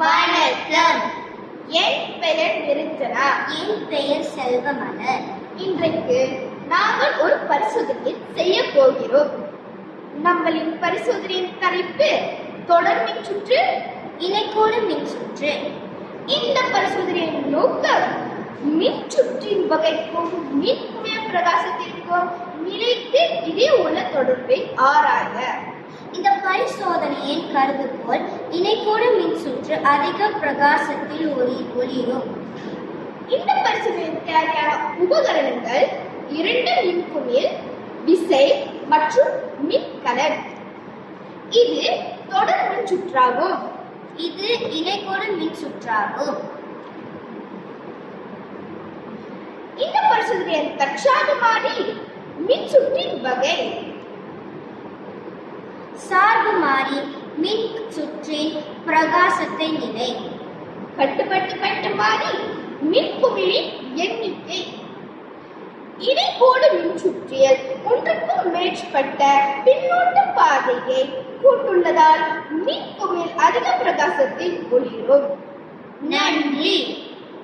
வணக்கம். என் பெயர் நிரஞ்சனா. என் பெயர் செல்வமலர். இன்றைக்கு நாங்கள் ஒரு பரிசோதனையை செய்ய போகிறோம். நம்மளின் பரிசோதனையின் தலைப்பு தொடர் மின்சுற்று, இணைகோடு மின்சுற்று. இந்த பரிசோதனையின் நோக்கம் மின்சுற்றின் வகைக்கும் மின் குமிழ பிரகாசத்திற்கும் நிலைக்கு இடையே உள்ள தொடர்பை ஆராய. இந்த பரிசோதனையின் கருதுகோள் இணைகோடு மின்சுற்று அதிக பிரகாசத்தில் ஒளிரும். இந்த பரிசோதனையின் தேவையான உபகரணங்கள் 2 மின்குமிழ், விசை மற்றும் மின்கலன். இது தொடர் மின்சுற்றாகும். இது இணைகோடு மின்சுற்றாகும். இந்த பரிசோதனையின் தற்சார்புமாறி மின்சுற்றின் வகை. சார்பு மாறி மின்சுற்றின் பிரகாசத்தின் நிலை. கட்டுப்பட்டு மாறி மின்குமிழின் எண்ணிக்கை. இணைகோடு மின்சுற்றில் ஒன்றுக்கும் மேற்பட்ட பின்னோட்ட பாதையை கொண்டுள்ளதால் மின்குமிழ் அதிக பிரகாசத்தில் ஒளிரும். நன்றி.